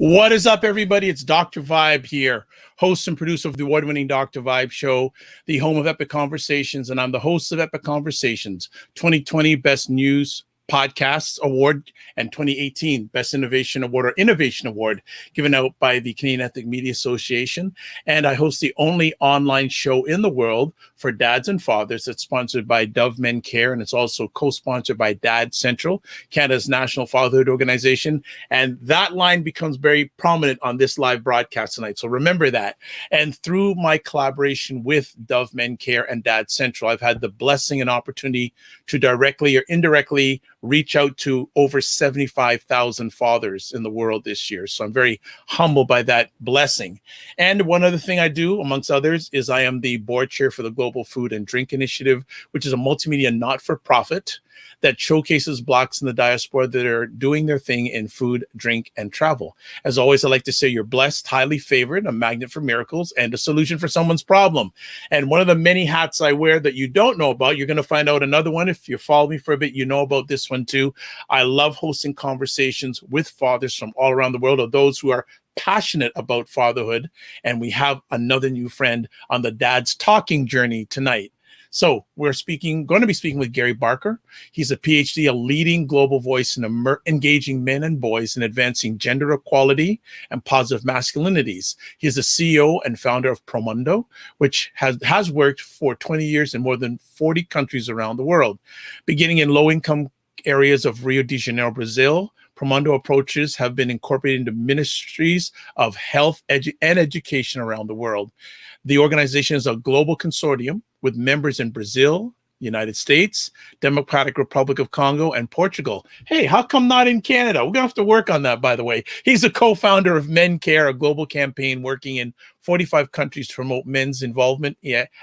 What is up, everybody? It's Dr. Vibe here, host and producer of the award-winning Dr. Vibe Show, the home of Epic Conversations, and I'm the host of Epic Conversations, 2020 Best News Podcasts Award and 2018 Best Innovation Award or Innovation Award given out by the Canadian Ethnic Media Association. And I host the only online show in the world for dads and fathers that's sponsored by Dove MenCare, and it's also co-sponsored by Dad Central, Canada's national fatherhood organization. And that line becomes very prominent on this live broadcast tonight. So remember that. And through my collaboration with Dove MenCare and Dad Central, I've had the blessing and opportunity to directly or indirectly reach out to over 75,000 fathers in the world this year. So I'm very humbled by that blessing. And one other thing I do, amongst others, is I am the board chair for the Global Food and Drink Initiative, which is a multimedia not-for-profit that showcases Blacks in the diaspora that are doing their thing in food, drink, and travel. As always, I like to say you're blessed, highly favored, a magnet for miracles, and a solution for someone's problem. And one of the many hats I wear that you don't know about, you're going to find out another one. If you follow me for a bit, you know about this one too. I love hosting conversations with fathers from all around the world, or those who are passionate about fatherhood. And we have another new friend on the Dad's Talking journey tonight. So we're going to be speaking with Gary Barker. He's a PhD, a leading global voice in engaging men and boys in advancing gender equality and positive masculinities. He's the CEO and founder of Promundo, which has worked for 20 years in more than 40 countries around the world. Beginning in low-income areas of Rio de Janeiro, Brazil, Promundo approaches have been incorporated into ministries of health and education around the world. The organization is a global consortium with members in Brazil, United States, Democratic Republic of Congo, and Portugal. Hey, how come not in Canada? We're going to have to work on that, by the way. He's a co-founder of MenCare, a global campaign working in 45 countries to promote men's involvement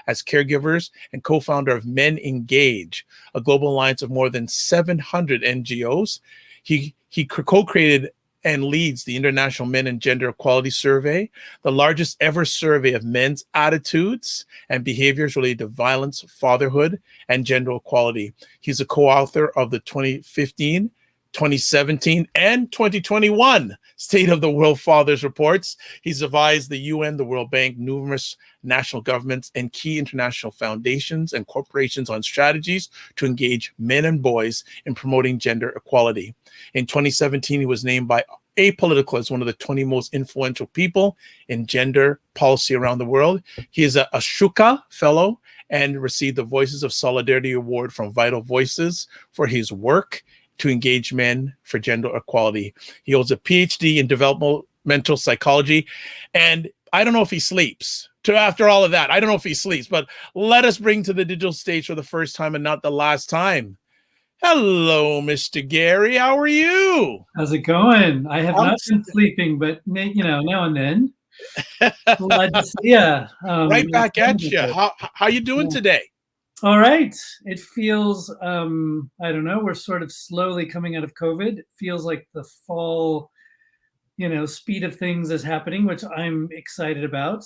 as caregivers, and co-founder of MenEngage, a global alliance of more than 700 NGOs. He co-created and leads the International Men and Gender Equality Survey, the largest ever survey of men's attitudes and behaviors related to violence, fatherhood, and gender equality. He's a co-author of the 2015, 2017, and 2021 State of the World Fathers Reports. He's advised the UN, the World Bank, numerous national governments, and key international foundations and corporations on strategies to engage men and boys in promoting gender equality. In 2017, he was named by Apolitical as one of the 20 most influential people in gender policy around the world. He is a Ashoka Fellow and received the Voices of Solidarity Award from Vital Voices for his work to engage men for gender equality. He holds a PhD in Developmental Psychology, and I don't know if he sleeps. After all of that, I don't know if he sleeps, but let us bring to the digital stage for the first time and not the last time. Hello, Mr. Gary. How are you? How's it going? I have not been sleeping, but now and then. Glad to see you. Right back at you. How you doing today? All right. It feels, I don't know, we're sort of slowly coming out of COVID. It feels like the fall, speed of things is happening, which I'm excited about.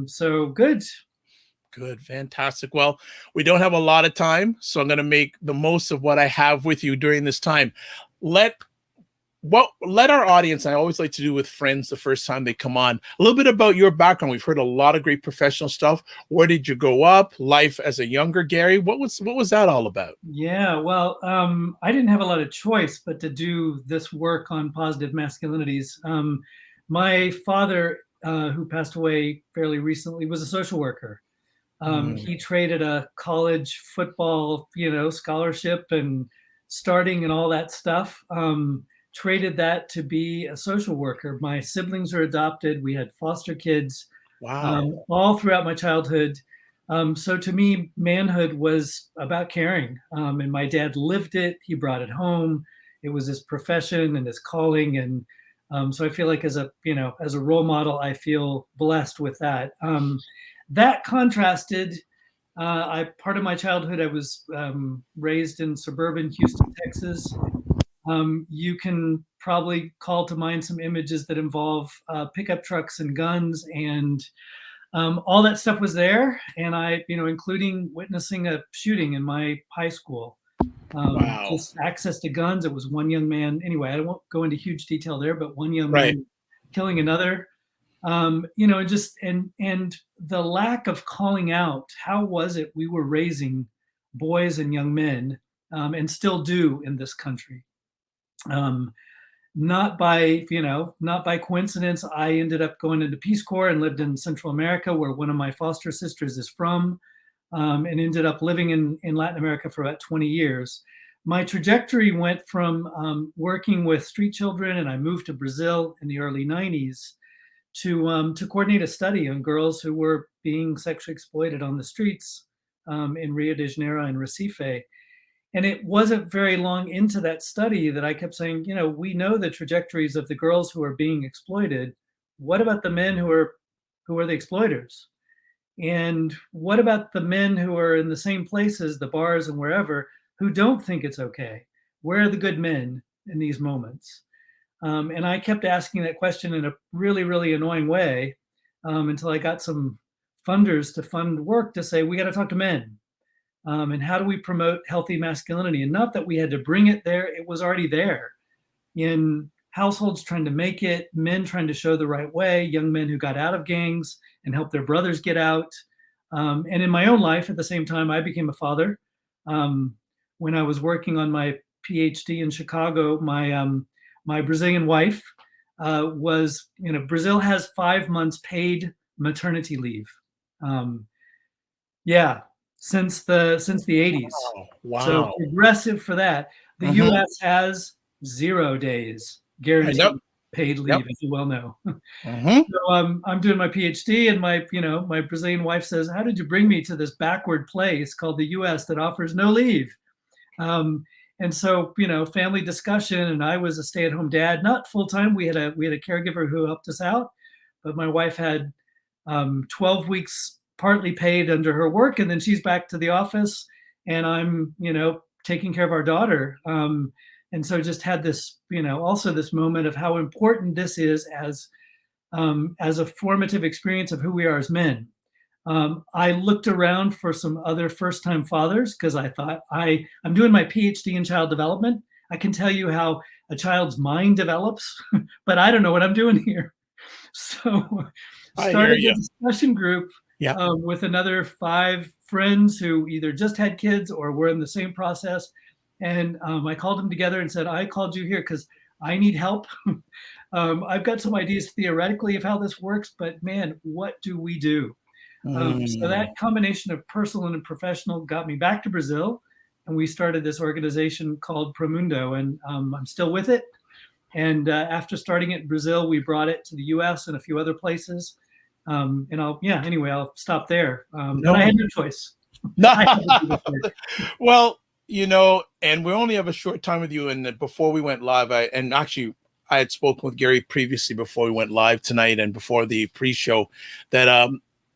So good. Good, fantastic. Well, we don't have a lot of time, so I'm going to make the most of what I have with you during this time. Let our audience, I always like to do with friends the first time they come on, a little bit about your background. We've heard a lot of great professional stuff. Where did you grow up? Life as a younger Gary? What was that all about? Yeah, well, I didn't have a lot of choice but to do this work on positive masculinities. My father, who passed away fairly recently, was a social worker. He traded a college football, scholarship and starting and all that stuff. Traded that to be a social worker. My siblings are adopted. We had foster kids. Wow. All throughout my childhood. So to me, manhood was about caring. And my dad lived it. He brought it home. It was his profession and his calling. And so I feel like as a role model, I feel blessed with that. That contrasted, part of my childhood, I was raised in suburban Houston, Texas. You can probably call to mind some images that involve pickup trucks and guns, and all that stuff was there. And I, including witnessing a shooting in my high school. Wow. Just access to guns. It was one young man. Anyway, I won't go into huge detail there, but one young Right. man killing another. And the lack of calling out, how was it we were raising boys and young men, and still do in this country. Not by coincidence, I ended up going into Peace Corps and lived in Central America, where one of my foster sisters is from, and ended up living in Latin America for about 20 years. My trajectory went from working with street children, and I moved to Brazil in the early 90s to coordinate a study on girls who were being sexually exploited on the streets in Rio de Janeiro and Recife. And it wasn't very long into that study that I kept saying, we know the trajectories of the girls who are being exploited. What about the men who are the exploiters? And what about the men who are in the same places, the bars and wherever, who don't think it's okay? Where are the good men in these moments? And I kept asking that question in a really, really annoying way until I got some funders to fund work to say, we got to talk to men. And how do we promote healthy masculinity? And not that we had to bring it there, it was already there in households trying to make it, men trying to show the right way, young men who got out of gangs and helped their brothers get out. And in my own life, at the same time, I became a father. When I was working on my PhD in Chicago, my Brazilian wife Brazil has 5 months paid maternity leave. Since the 80s. Wow. So progressive for that. The US has 0 days guaranteed paid leave, as you well know. So I'm doing my PhD, and my Brazilian wife says, how did you bring me to this backward place called the US that offers no leave? And so, family discussion, and I was a stay-at-home dad, not full-time. We had a caregiver who helped us out, but my wife had 12 weeks partly paid under her work, and then she's back to the office, and I'm, taking care of our daughter. And so just had this, also this moment of how important this is as a formative experience of who we are as men. I looked around for some other first-time fathers because I thought I'm doing my PhD in child development. I can tell you how a child's mind develops, but I don't know what I'm doing here. So started a discussion group with another 5 friends who either just had kids or were in the same process. And I called them together and said, I called you here because I need help. I've got some ideas theoretically of how this works, but man, what do we do? So that combination of personal and professional got me back to Brazil, and we started this organization called Promundo, and I'm still with it. And after starting it in Brazil, we brought it to the US and a few other places. And I'll stop there. But I had no choice. Well, and we only have a short time with you. And before we went live, I had spoken with Gary previously before we went live tonight and before the pre-show that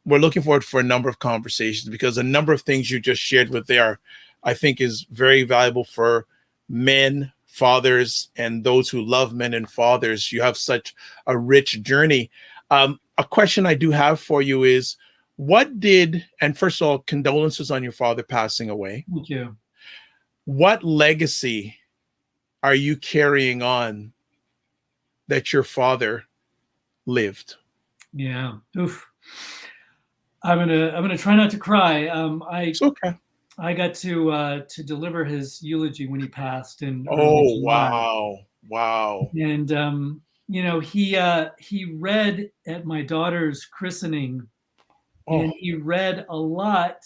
we're looking forward for a number of conversations, because a number of things you just shared with there, I think, is very valuable for men, fathers, and those who love men and fathers. You have such a rich journey. A question I do have for you is, and first of all, condolences on your father passing away. Thank you. What legacy are you carrying on that your father lived? Yeah. Oof. I'm gonna try not to cry. It's okay. I got to deliver his eulogy when he passed in Oh wow. And he read at my daughter's christening, and he read a lot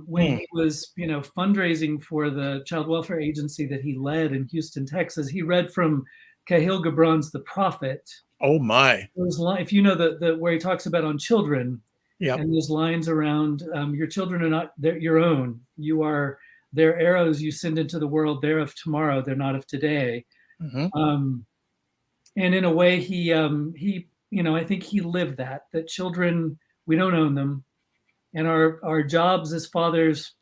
when he was fundraising for the child welfare agency that he led in Houston, Texas. He read from Kahlil Gibran's The Prophet. Oh my. If you know the where he talks about on children. Yeah. And those lines around your children are not your own. You are their arrows you send into the world. They're of tomorrow. They're not of today. And in a way, he I think he lived that children, we don't own them, and our jobs as fathers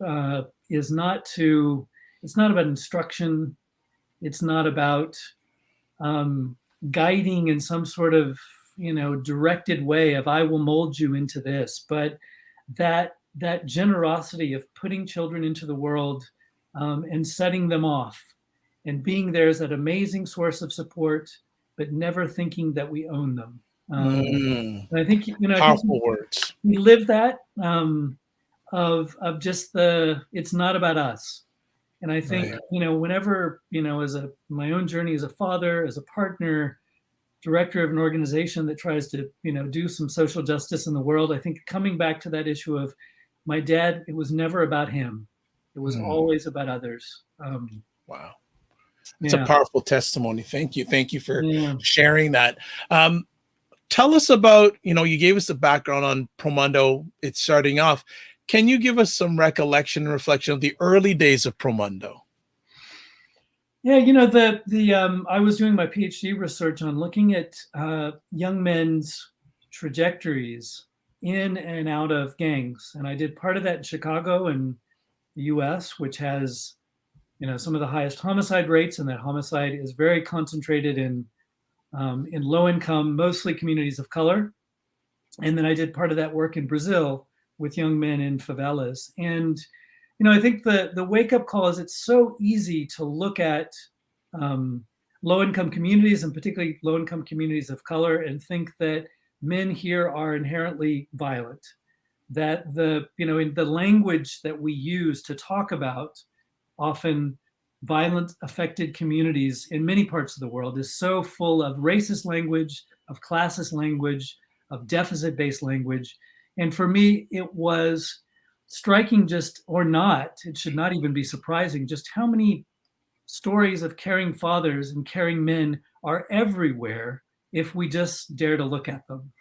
is not it's not about instruction. It's not about guiding in some sort of directed way of I will mold you into this, but that generosity of putting children into the world and setting them off and being there as that amazing source of support but never thinking that we own them. Mm. And I think, Powerful words. we live that of just it's not about us. And I think, Right. whenever, as my own journey as a father, as a partner, director of an organization that tries to, do some social justice in the world, I think coming back to that issue of my dad, it was never about him. It was always about others. Wow. It's a Yeah. powerful testimony. Thank you. Thank you for Yeah. sharing that. Tell us about, you gave us the background on Promundo. It's starting off. Can you give us some recollection and reflection of the early days of Promundo? Yeah, I was doing my PhD research on looking at young men's trajectories in and out of gangs, and I did part of that in Chicago and the U.S., which has, some of the highest homicide rates, and that homicide is very concentrated in low-income, mostly communities of color. And then I did part of that work in Brazil with young men in favelas. And I think the wake-up call is it's so easy to look at low-income communities, and particularly low-income communities of color, and think that men here are inherently violent. That in the language that we use to talk about often violent affected communities in many parts of the world is so full of racist language, of classist language, of deficit-based language. And for me, it was striking, or not, it should not even be surprising, just how many stories of caring fathers and caring men are everywhere if we just dare to look at them.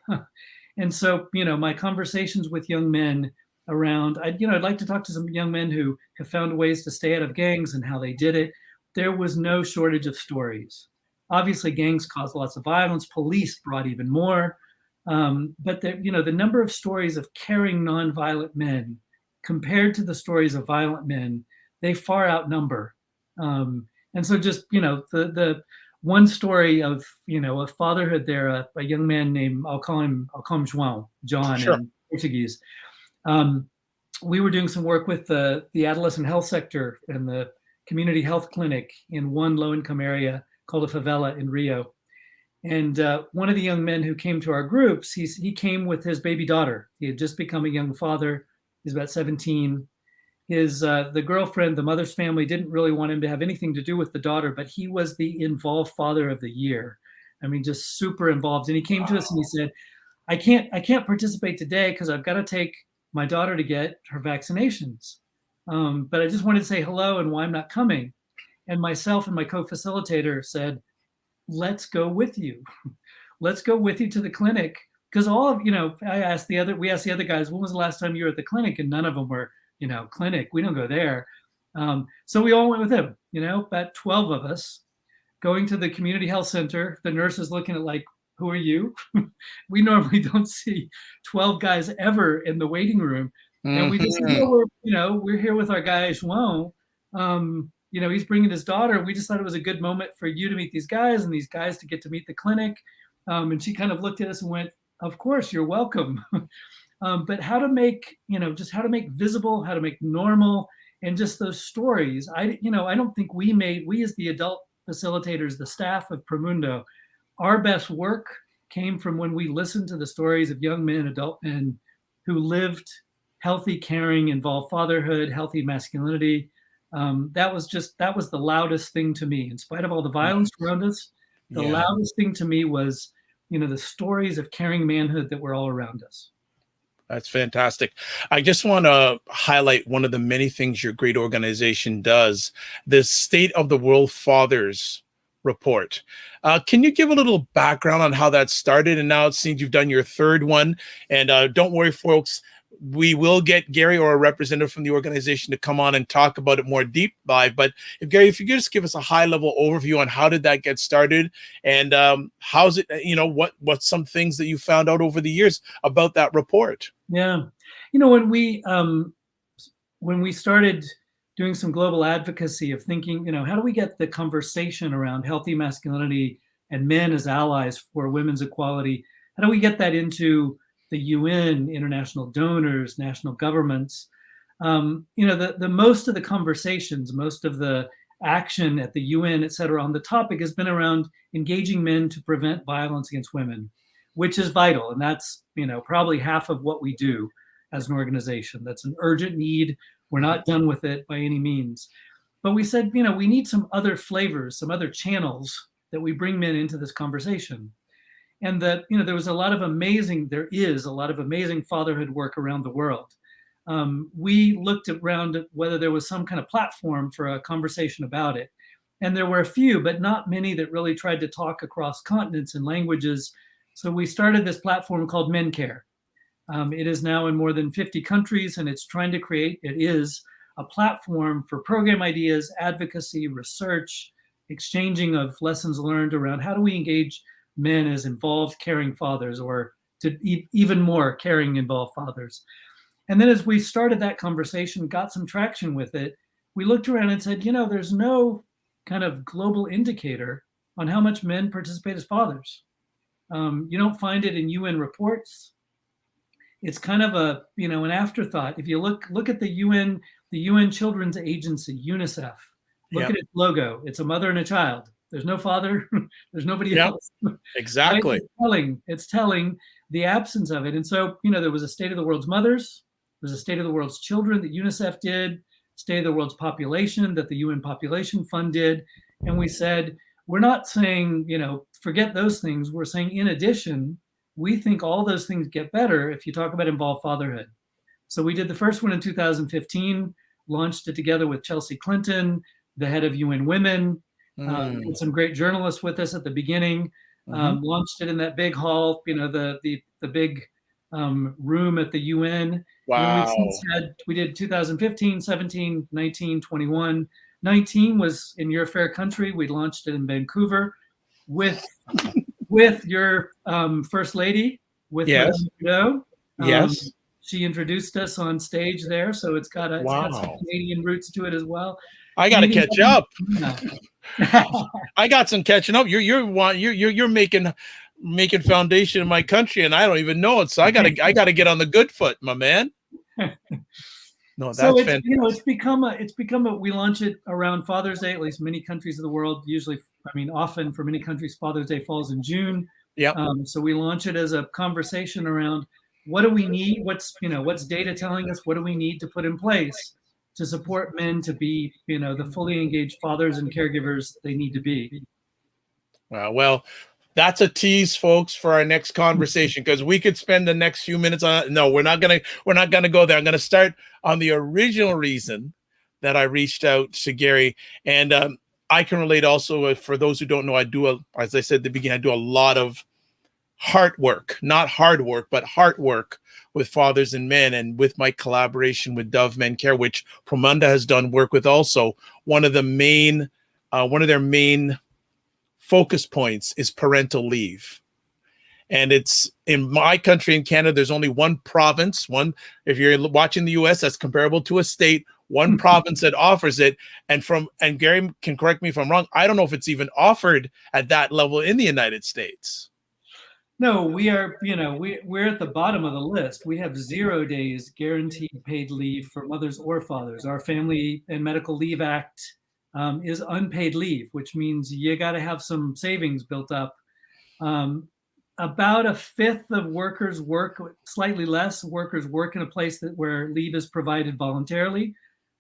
And so, my conversations with young men around, I'd like to talk to some young men who have found ways to stay out of gangs and how they did it. There was no shortage of stories. Obviously, gangs cause lots of violence. Police brought even more. But the number of stories of caring nonviolent men compared to the stories of violent men, they far outnumber. And so just, the one story of, a fatherhood there, a young man named, I'll call him John Sure. in Portuguese. We were doing some work with the adolescent health sector and the community health clinic in one low-income area called a favela in Rio. And one of the young men who came to our groups, he came with his baby daughter. He had just become a young father. He's about 17. The girlfriend, the mother's family, didn't really want him to have anything to do with the daughter, but he was the involved father of the year. I mean, just super involved. And he came to us and he said, I can't participate today because I've got to take my daughter to get her vaccinations. But I just wanted to say hello and why I'm not coming. And myself and my co-facilitator said, let's go with you. Let's go with you to the clinic. Because we asked the other guys, when was the last time you were at the clinic? And none of them were, clinic. We don't go there. So we all went with him, about 12 of us going to the community health center. The nurse is looking at like, who are you? We normally don't see 12 guys ever in the waiting room. And we just said, we're here with our guy, João. He's bringing his daughter. We just thought it was a good moment for you to meet these guys and these guys to get to meet the clinic. And she kind of looked at us and went, of course, you're welcome. But how to make, just how to make visible, how to make normal, and just those stories. I don't think we as the adult facilitators, the staff of Promundo, our best work came from when we listened to the stories of young men, adult men who lived healthy, caring, involved fatherhood, healthy masculinity. That was the loudest thing to me. In spite of all the violence around us, the loudest thing to me was, the stories of caring manhood that were all around us. That's fantastic. I just want to highlight one of the many things your great organization does, the State of the World Fathers report. Can you give a little background on how that started? And now it seems you've done your third one. And don't worry, folks, we will get Gary or a representative from the organization to come on and talk about it more deep dive. But Gary, if you could just give us a high level overview on how did that get started and how's it, what's some things that you found out over the years about that report? Yeah. When we started doing some global advocacy of thinking, how do we get the conversation around healthy masculinity and men as allies for women's equality? How do we get that into the UN, international donors, national governments? The most of the conversations, most of the action at the UN, et cetera, on the topic has been around engaging men to prevent violence against women, which is vital. And that's, probably half of what we do as an organization. That's an urgent need. We're not done with it by any means. But we said, we need some other flavors, some other channels that we bring men into this conversation. And that, there is a lot of amazing fatherhood work around the world. We looked around at whether there was some kind of platform for a conversation about it. And there were a few, but not many that really tried to talk across continents and languages. So we started this platform called MenCare. It is now in more than 50 countries, and it is a platform for program ideas, advocacy, research, exchanging of lessons learned around how do we engage men as involved caring fathers, or to even more caring involved fathers. And then as we started that conversation, got some traction with it, we looked around and said, there's no kind of global indicator on how much men participate as fathers. You don't find it in UN reports. It's kind of an afterthought. If you look at the UN Children's Agency, UNICEF, look at its logo. It's a mother and a child. There's no father. There's nobody else. Exactly. Right? It's telling the absence of it. And so, there was a State of the World's Mothers. There's a State of the World's Children that UNICEF did, State of the World's Population that the UN Population Fund did. And we said, we're not saying, forget those things. We're saying, in addition, we think all those things get better if you talk about involved fatherhood. So we did the first one in 2015, launched it together with Chelsea Clinton, the head of UN Women, and some great journalists with us at the beginning. Launched it in that big hall, the big room at the UN. Wow. We did 2015, 17, 19, 21. 19 was in your fair country. We launched it in Vancouver with your first lady, with Promundo. Yes. She introduced us on stage there, so it's got some Canadian roots to it as well. I got to catch up. I got some catching up. You're making foundation in my country, and I don't even know it. So I got to get on the good foot, my man. No, that's fantastic. It's become a. We launch it around Father's Day. At least many countries of the world, often for many countries, Father's Day falls in June. Yeah. So we launch it as a conversation around what do we need? What's data telling us? What do we need to put in place to support men to be, the fully engaged fathers and caregivers they need to be? Well, that's a tease, folks, for our next conversation, because we could spend the next few minutes on it. No, we're not gonna go there. I'm gonna start on the original reason that I reached out to Gary, and I can relate also. For those who don't know, as I said at the beginning, I do a lot of heart work, not hard work, but heart work with fathers and men, and with my collaboration with Dove MenCare, which Promundo has done work with also. One of their main focus points is parental leave. And it's in my country, in Canada, there's only one province, if you're watching the US, that's comparable to a state, one province that offers it. And Gary can correct me if I'm wrong, I don't know if it's even offered at that level in the United States. No, we are, we're at the bottom of the list. We have 0 days guaranteed paid leave for mothers or fathers. Our Family and Medical Leave Act is unpaid leave, which means you got to have some savings built up. About a fifth of workers work, slightly less workers work in a place where leave is provided voluntarily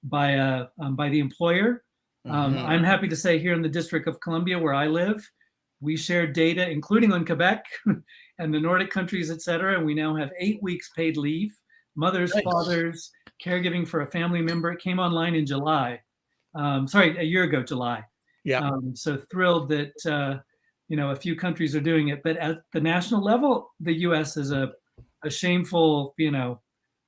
by the employer. I'm happy to say here in the District of Columbia, where I live, we share data, including on Quebec and the Nordic countries, et cetera. And we now have 8 weeks paid leave, mothers, fathers, caregiving for a family member. It came online in July. A year ago, July. Yeah. So thrilled that, a few countries are doing it. But at the national level, the U.S. is a shameful,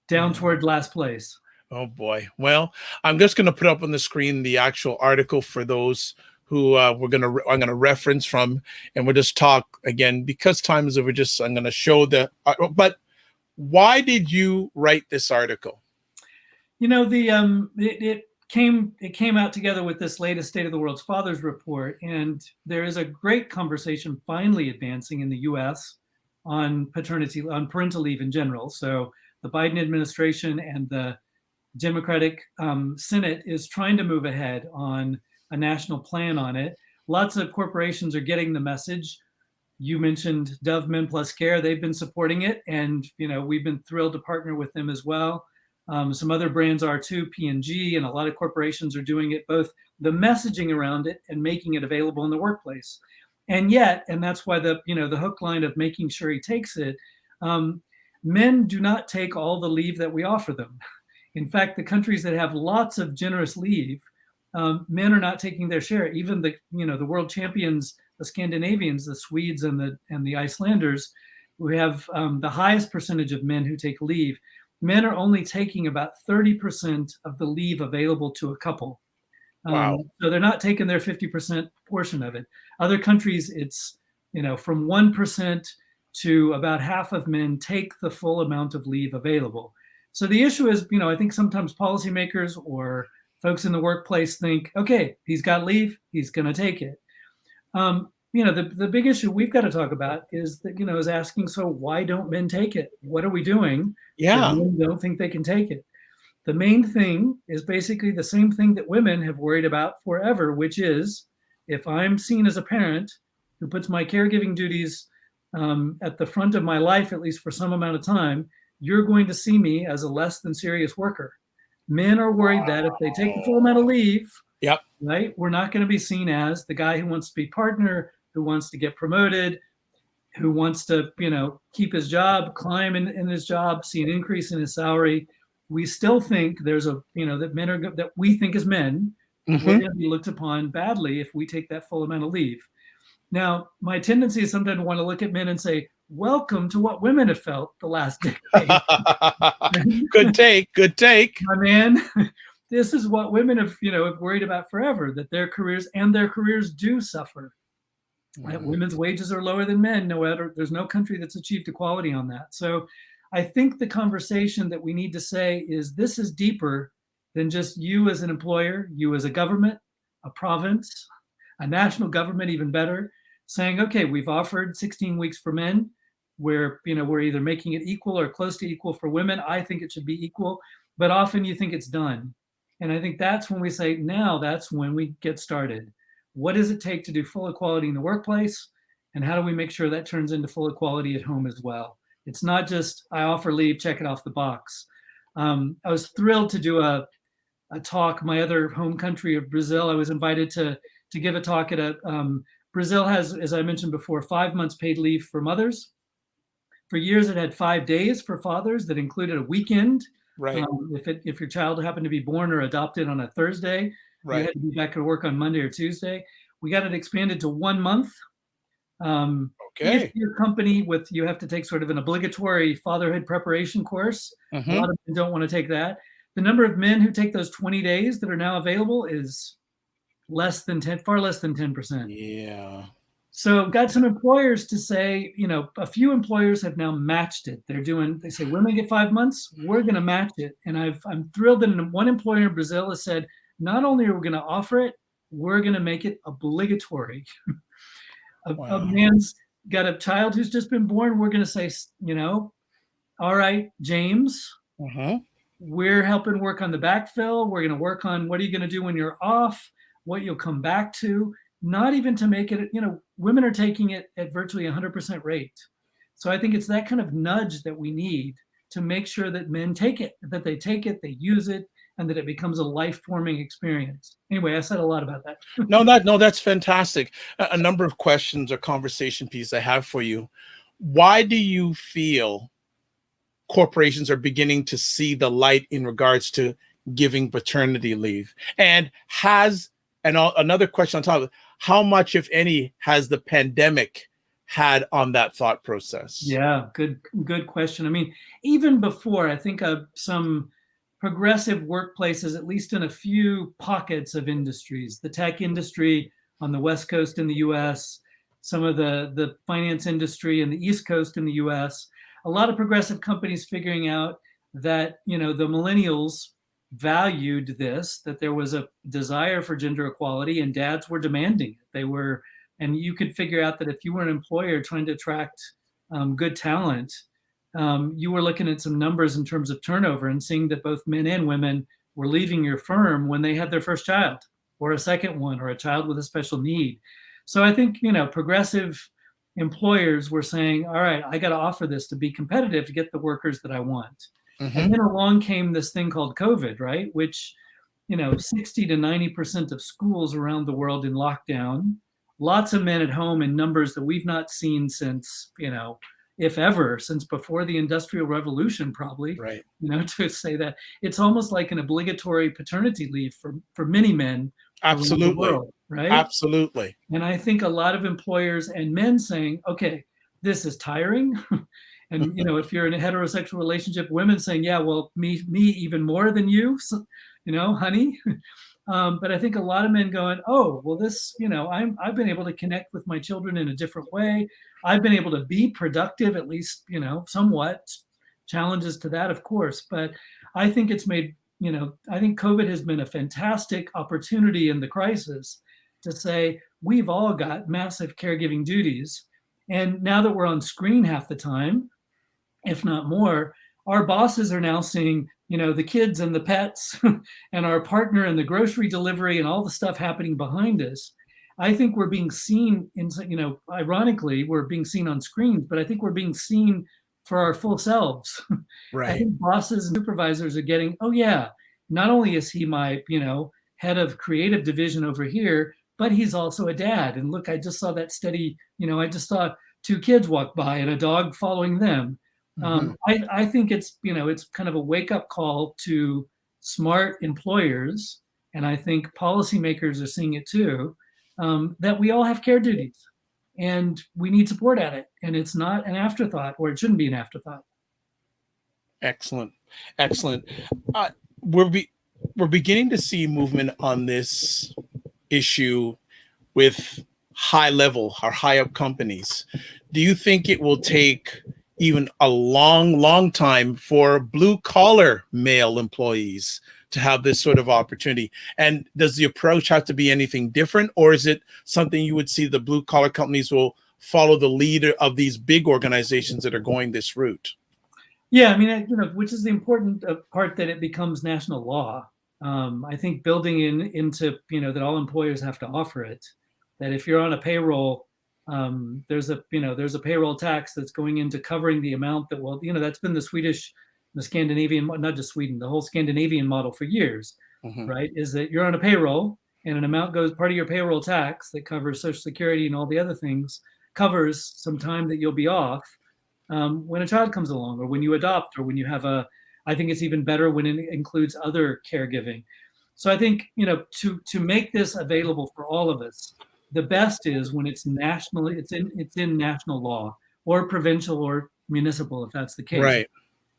down toward last place. Oh, boy. Well, I'm just going to put up on the screen the actual article for those who I'm going to reference from, and we'll just talk again because time is over. I'm going to show but why did you write this article? It came out together with this latest State of the World's Fathers report, and there is a great conversation finally advancing in the U.S. on parental leave in general. So the Biden administration and the Democratic Senate is trying to move ahead on a national plan on it. Lots of corporations are getting the message. You mentioned Dove Men Plus Care. They've been supporting it, and we've been thrilled to partner with them as well. Some other brands are too, P&G, and a lot of corporations are doing it, both the messaging around it and making it available in the workplace. And yet, and that's why the hook line of making sure he takes it, men do not take all the leave that we offer them. In fact, the countries that have lots of generous leave, men are not taking their share. Even the world champions, the Scandinavians, the Swedes and the Icelanders, who have the highest percentage of men who take leave, men are only taking about 30% of the leave available to a couple. Wow. So they're not taking their 50% portion of it. Other countries, it's from 1% to about half of men take the full amount of leave available. So the issue is, I think sometimes policymakers or folks in the workplace think, okay, he's got leave, he's going to take it. The big issue we've got to talk about is that, is asking, so why don't men take it? What are we doing? Yeah. Men don't think they can take it. The main thing is basically the same thing that women have worried about forever, which is, if I'm seen as a parent who puts my caregiving duties at the front of my life, at least for some amount of time, you're going to see me as a less than serious worker. Men are worried that if they take the full amount of leave, yep, right, we're not going to be seen as the guy who wants to be partner, who wants to get promoted, who wants to, keep his job, climb in his job, see an increase in his salary. We still think there's that men are, that we think as men, we're going to be looked upon badly if we take that full amount of leave. Now, my tendency is sometimes to want to look at men and say, welcome to what women have felt the last decade. Good take. My man, this is what women have worried about forever, that their careers do suffer. That women's wages are lower than men. There's no country that's achieved equality on that. So I think the conversation that we need to say is, this is deeper than just you as an employer, you as a government, a province, a national government, even better, saying, okay, we've offered 16 weeks for men. We're either making it equal or close to equal for women. I think it should be equal, but often you think it's done. And I think that's when we say, now that's when we get started. What does it take to do full equality in the workplace? And how do we make sure that turns into full equality at home as well? It's not just, I offer leave, check it off the box. I was thrilled to do a talk, my other home country of Brazil. I was invited to give a talk at Brazil has, as I mentioned before, 5 months paid leave for mothers. For years, it had 5 days for fathers that included a weekend. Right. If your child happened to be born or adopted on a Thursday, right, you had to be back at work on Monday or Tuesday. We got it expanded to 1 month. Okay. If your company you have to take sort of an obligatory fatherhood preparation course. A lot of them don't want to take that. The number of men who take those 20 days that are now available is far less than 10%. Yeah. So got some employers to say, a few employers have now matched it. They say, women get 5 months, we're going to match it. And I'm thrilled that one employer in Brazil has said, not only are we going to offer it, we're going to make it obligatory. A man's got a child who's just been born. We're going to say, all right, James, we're helping work on the backfill. We're going to work on what are you going to do when you're off, what you'll come back to, not even to make it, women are taking it at virtually 100% rate. So I think it's that kind of nudge that we need to make sure that men take it, that they take it, they use it, and that it becomes a life-forming experience. Anyway, I said a lot about that. No, that's fantastic. A number of questions or conversation pieces I have for you. Why do you feel corporations are beginning to see the light in regards to giving paternity leave? And another question on top of it, how much, if any, has the pandemic had on that thought process? Yeah, good question. I mean, even before, I think some progressive workplaces, at least in a few pockets of industries, the tech industry on the West Coast in the US, some of the finance industry in the East Coast in the US, a lot of progressive companies figuring out that, the millennials valued this, that there was a desire for gender equality and dads were demanding it. And you could figure out that if you were an employer trying to attract good talent, you were looking at some numbers in terms of turnover and seeing that both men and women were leaving your firm when they had their first child. or a second one, or a child with a special need. So I think, progressive employers were saying, all right, I got to offer this to be competitive to get the workers that I want. And then along came this thing called COVID, right? Which, 60 to 90% of schools around the world in lockdown, lots of men at home in numbers that we've not seen since, if ever, since before the Industrial Revolution, probably, Right. To say that it's almost like an obligatory paternity leave for many men around the world, right? Absolutely. And I think a lot of employers and men saying, okay, this is tiring. And, if you're in a heterosexual relationship, women saying, yeah, well, me even more than you, so, honey. But I think a lot of men going, oh, well, this, I've been able to connect with my children in a different way. I've been able to be productive, at least, somewhat. Challenges to that, of course. But I think it's made, I think COVID has been a fantastic opportunity in the crisis to say, we've all got massive caregiving duties. And now that we're on screen half the time, if not more, our bosses are now seeing, the kids and the pets and our partner and the grocery delivery and all the stuff happening behind us. I think we're being seen in, ironically, we're being seen on screens, but I think we're being seen for our full selves. Right. I think bosses and supervisors are getting, oh yeah, not only is he my, head of creative division over here, but he's also a dad. And look, I just saw that steady, I just saw 2 kids walk by and a dog following them. I think it's, it's kind of a wake-up call to smart employers, and I think policymakers are seeing it too, that we all have care duties and we need support at it. And it's not an afterthought, or it shouldn't be an afterthought. Excellent. We're beginning to see movement on this issue with high up companies. Do you think it will take even a long time for blue collar male employees to have this sort of opportunity? And does the approach have to be anything different, or is it something you would see the blue collar companies will follow the leader of these big organizations that are going this route? Yeah, I mean, which is the important part, that it becomes national law. I think building into, that all employers have to offer it, that if you're on a payroll, there's a payroll tax that's going into covering the amount that will, that's been the Scandinavian, not just Sweden, the whole Scandinavian model for years, right? Is that you're on a payroll and an amount goes, part of your payroll tax that covers Social Security and all the other things, covers some time that you'll be off when a child comes along, or when you adopt, or when you have I think it's even better when it includes other caregiving. So I think, to make this available for all of us, the best is when it's nationally, it's in national law, or provincial or municipal, if that's the case. Right.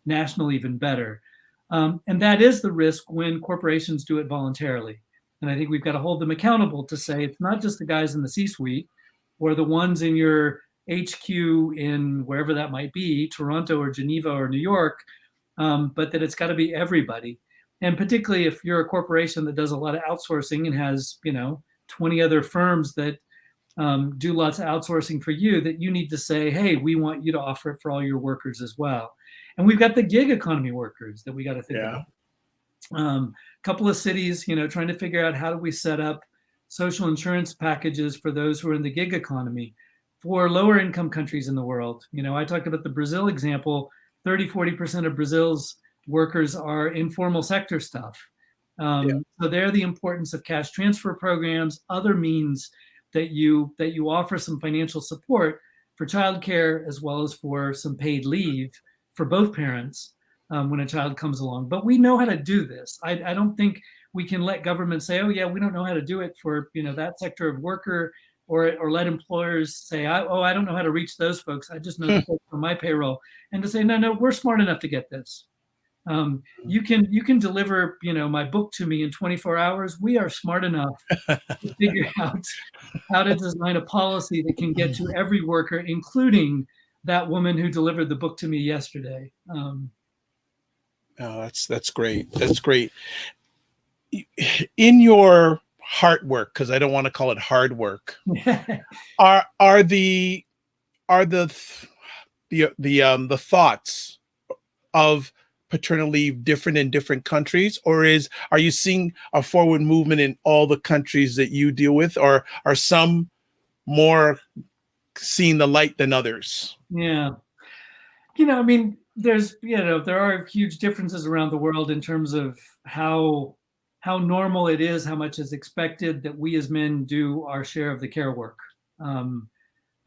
National, even better. And that is the risk when corporations do it voluntarily. And I think we've got to hold them accountable to say, it's not just the guys in the C-suite or the ones in your HQ in wherever that might be, Toronto or Geneva or New York, but that it's got to be everybody. And particularly if you're a corporation that does a lot of outsourcing and has, 20 other firms that do lots of outsourcing for you, that you need to say, hey, we want you to offer it for all your workers as well. And we've got the gig economy workers that we got to think about. A couple of cities, trying to figure out, how do we set up social insurance packages for those who are in the gig economy for lower income countries in the world. I talked about the Brazil example. 30-40% of Brazil's workers are informal sector stuff. So there, the importance of cash transfer programs, other means that you offer some financial support for childcare, as well as for some paid leave for both parents when a child comes along. But we know how to do this. I don't think we can let government say, oh yeah, we don't know how to do it for that sector of worker, or let employers say, I don't know how to reach those folks. I just know the folks on my payroll. And to say, no, we're smart enough to get this. You can deliver, my book to me in 24 hours. We are smart enough to figure out how to design a policy that can get to every worker, including that woman who delivered the book to me yesterday. That's great. That's great. In your heart work, because I don't want to call it hard work, are the thoughts of paternal leave different in different countries, or are you seeing a forward movement in all the countries that you deal with, or are some more seeing the light than others? Yeah. I mean, there are huge differences around the world in terms of how normal it is, how much is expected that we as men do our share of the care work.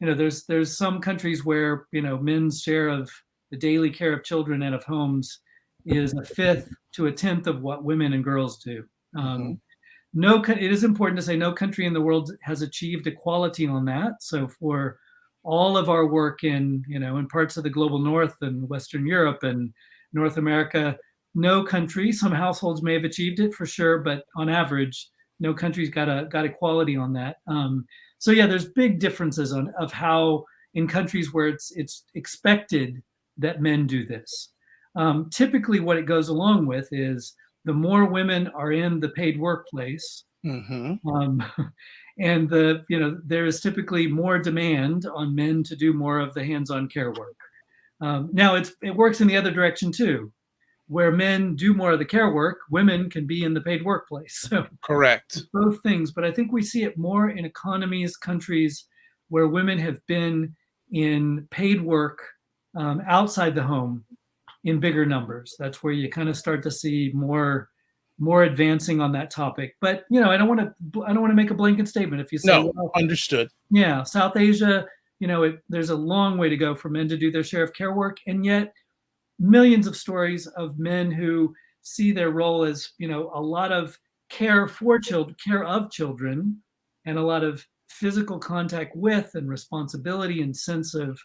There's some countries where, men's share of the daily care of children and of homes is a fifth to a tenth of what women and girls do. It is important to say no country in the world has achieved equality on that. So for all of our work in parts of the global north and Western Europe and North America, no country, some households may have achieved it for sure, but on average, no country's got equality on that. So yeah, there's big differences of how in countries where it's expected that men do this. Typically what it goes along with is the more women are in the paid workplace, and there is typically more demand on men to do more of the hands-on care work. Now it works in the other direction too, where men do more of the care work, women can be in the paid workplace. So correct. Both things, but I think we see it more in countries where women have been in paid work outside the home in bigger numbers. That's where you kind of start to see more advancing on that topic. But I don't want to make a blanket statement. If you say, no, well, understood. Yeah, South Asia, there's a long way to go for men to do their share of care work, and yet millions of stories of men who see their role as a lot of care for children, care of children, and a lot of physical contact with and responsibility and sense of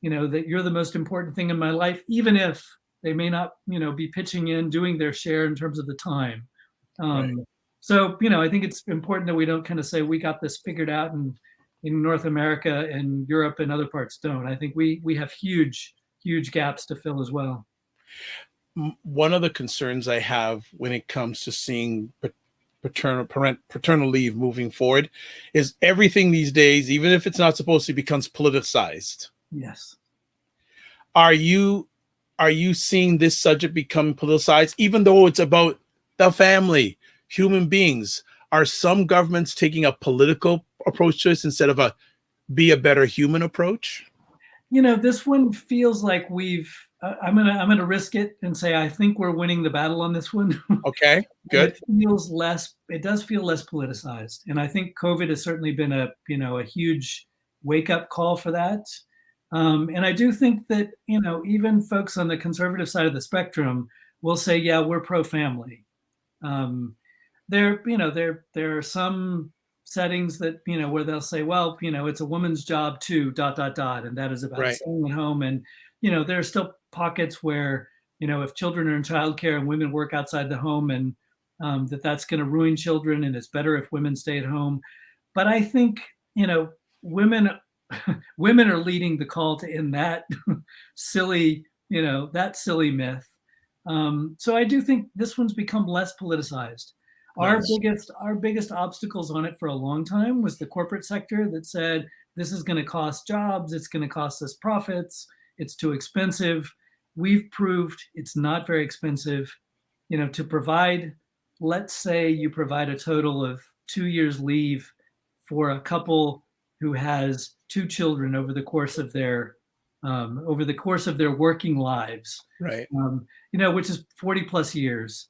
that you're the most important thing in my life, even if they may not be pitching in, doing their share in terms of the time. Right. So I think it's important that we don't kind of say we got this figured out in North America and Europe and other parts don't. I think we have huge gaps to fill as well. One of the concerns I have when it comes to seeing paternal leave moving forward is everything these days, even if it's not supposed to, becomes politicized. Yes. Are you seeing this subject become politicized, even though it's about the family, human beings? Are some governments taking a political approach to this instead of be a better human approach? This one feels like I'm gonna risk it and say I think we're winning the battle on this one. Okay, good. It does feel less politicized, and I think COVID has certainly been a huge wake up call for that. And I do think that even folks on the conservative side of the spectrum will say, yeah, we're pro family. There are some settings that where they'll say, well, it's a woman's job too, ... and that is about staying at home. And there are still pockets where if children are in childcare and women work outside the home, and that's going to ruin children, and it's better if women stay at home. But I think women are leading the call to end that silly myth. So I do think this one's become less politicized. Nice. Our biggest obstacles on it for a long time was the corporate sector that said, this is going to cost jobs, it's going to cost us profits, it's too expensive. We've proved it's not very expensive, to provide. Let's say you provide a total of 2 years leave for a couple who has 2 children over the course of their working lives, right? Which is 40 plus years.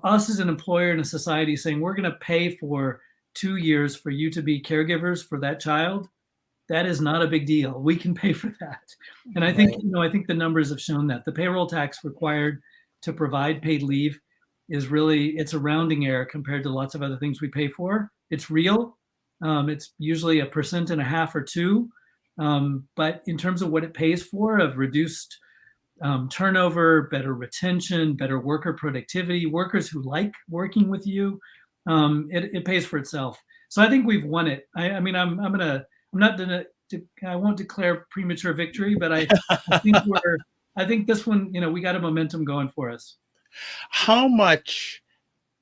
Us as an employer and a society saying we're going to pay for 2 years for you to be caregivers for that child, that is not a big deal. We can pay for that. And I think, I think the numbers have shown that the payroll tax required to provide paid leave it's a rounding error compared to lots of other things we pay for. It's real. It's usually 1.5% or 2%. But in terms of what it pays for, of reduced turnover, better retention, better worker productivity, workers who like working with you, it pays for itself. So I think we've won it. I won't declare premature victory, but I think this one, we got a momentum going for us. How much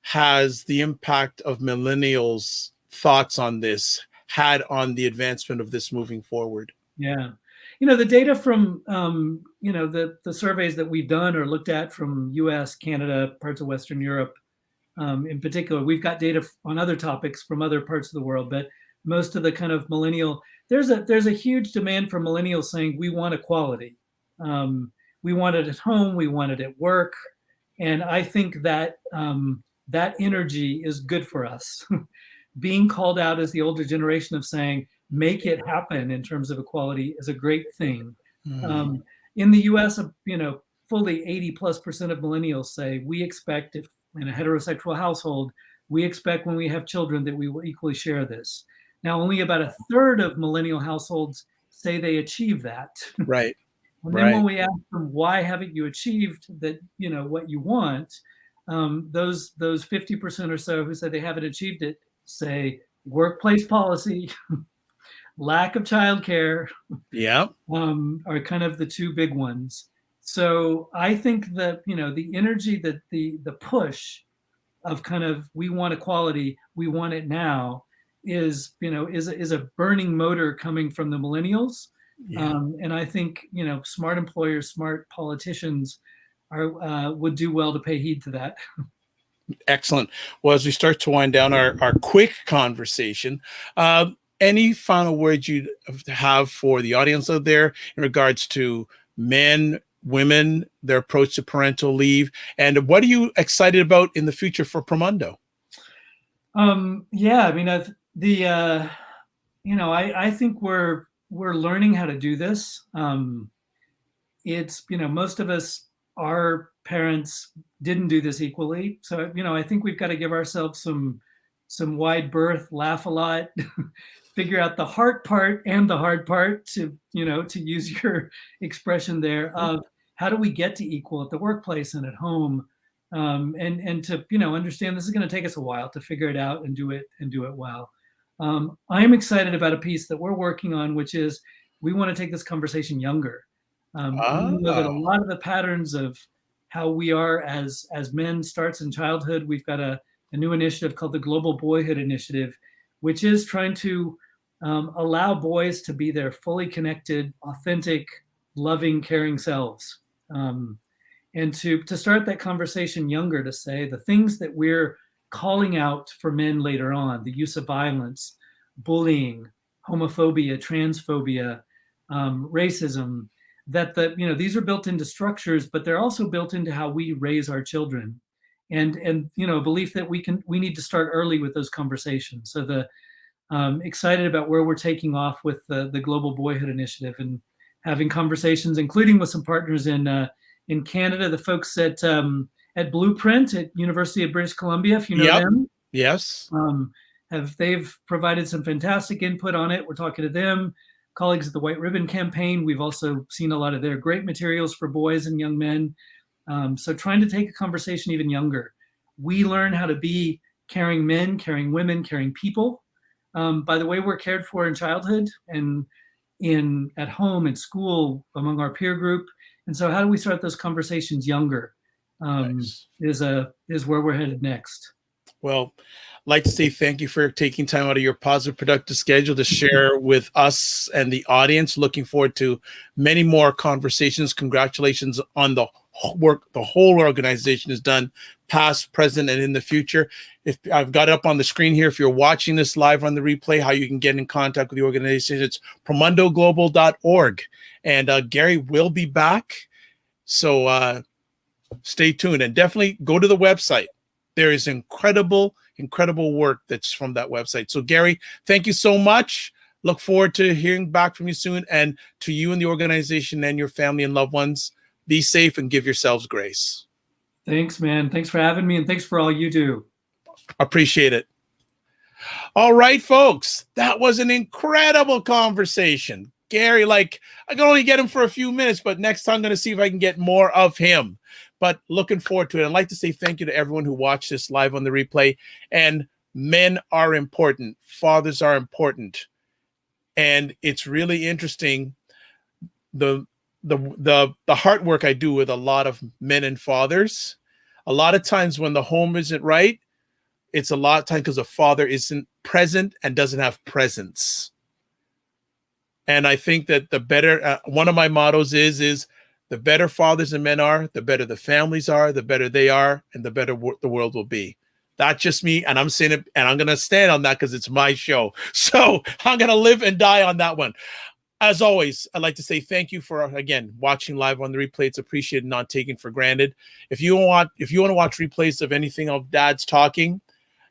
has the impact of millennials' thoughts on this had on the advancement of this moving forward? Yeah. The data from, the surveys that we've done or looked at from US, Canada, parts of Western Europe, in particular, we've got data on other topics from other parts of the world, but most of the kind of millennial, there's a huge demand for millennials saying we want equality. We want it at home, we want it at work. And I think that that energy is good for us. Being called out as the older generation of saying, make it happen in terms of equality is a great thing. In the US, fully 80+% of millennials say we expect, if in a heterosexual household, we expect when we have children that we will equally share this. Now, only about a third of millennial households say they achieve that. Right. And then when we ask them, why haven't you achieved that, what you want, those 50% or so who say they haven't achieved it say workplace policy, lack of childcare, are kind of the two big ones. So I think that, the energy, that the push of kind of, we want equality, we want it now, is a burning motor coming from the millennials. And I think, smart employers, smart politicians would do well to pay heed to that. Excellent. Well, as we start to wind down our quick conversation, any final words you have for the audience out there in regards to men, women, their approach to parental leave, and what are you excited about in the future for Promundo? I think we're learning how to do this. It's, most of us, our parents didn't do this equally. So, I think we've got to give ourselves some wide berth, laugh a lot, figure out the heart part and the hard part, to use your expression there, of how do we get to equal at the workplace and at home, and to, understand this is going to take us a while to figure it out and do it well. I'm excited about a piece that we're working on, which is we want to take this conversation younger. We know that a lot of the patterns of how we are as men starts in childhood. We've got a new initiative called the Global Boyhood Initiative, which is trying to allow boys to be their fully connected, authentic, loving, caring selves. And to start that conversation younger, to say the things that we're calling out for men later on, the use of violence, bullying, homophobia, transphobia, racism, that these are built into structures, but they're also built into how we raise our children. And a belief that we need to start early with those conversations. So excited about where we're taking off with the Global Boyhood Initiative, and having conversations, including with some partners in Canada, the folks at Blueprint at University of British Columbia, if you know them. Yes. They've provided some fantastic input on it. We're talking to them. Colleagues at the White Ribbon Campaign, we've also seen a lot of their great materials for boys and young men. So trying to take a conversation even younger. We learn how to be caring men, caring women, caring people by the way we're cared for in childhood and at home, in school, among our peer group. And so how do we start those conversations younger is where we're headed next. Well, I'd like to say thank you for taking time out of your positive, productive schedule to share with us and the audience. Looking forward to many more conversations. Congratulations on the work the whole organization has done, past, present, and in the future. If I've got it up on the screen here, if you're watching this live on the replay, how you can get in contact with the organization, it's promundoglobal.org. And Gary will be back. So stay tuned, and definitely go to the website. There is incredible work that's from that website. So Gary, thank you so much. Look forward to hearing back from you soon, and to you and the organization and your family and loved ones. Be safe and give yourselves grace. Thanks, man. Thanks for having me, and thanks for all you do. Appreciate it. All right, folks, that was an incredible conversation. Gary, I can only get him for a few minutes, but next time I'm going to see if I can get more of him. But looking forward to it. I'd like to say thank you to everyone who watched this live on the replay. And men are important. Fathers are important. And it's really interesting, the heart work I do with a lot of men and fathers. A lot of times when the home isn't right, it's a lot of time because the father isn't present and doesn't have presence. And I think that the better, one of my mottos is the better fathers and men are, the better the families are, the better they are, and the better the world will be. That's just me, and I'm saying it, and I'm going to stand on that because it's my show. So I'm going to live and die on that one. As always, I'd like to say thank you for, again, watching live on the replay. It's appreciated, not taken for granted. If you want to watch replays of anything of Dad's talking,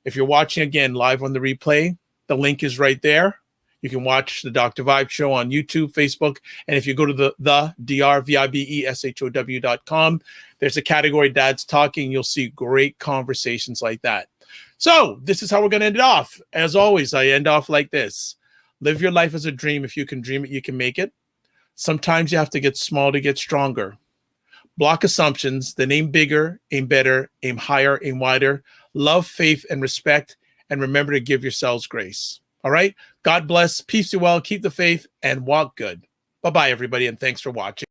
if you're watching again live on the replay, the link is right there. You can watch the Dr. Vibe show on YouTube, Facebook, and if you go to the drvibeshow.com, there's a category Dad's Talking. You'll see great conversations like that. So this is how we're going to end it off. As always, I end off like this. Live your life as a dream. If you can dream it, you can make it. Sometimes you have to get small to get stronger. Block assumptions, then aim bigger, aim better, aim higher, aim wider. Love, faith, and respect, and remember to give yourselves grace. All right? God bless. Peace you well. Keep the faith and walk good. Bye-bye, everybody, and thanks for watching.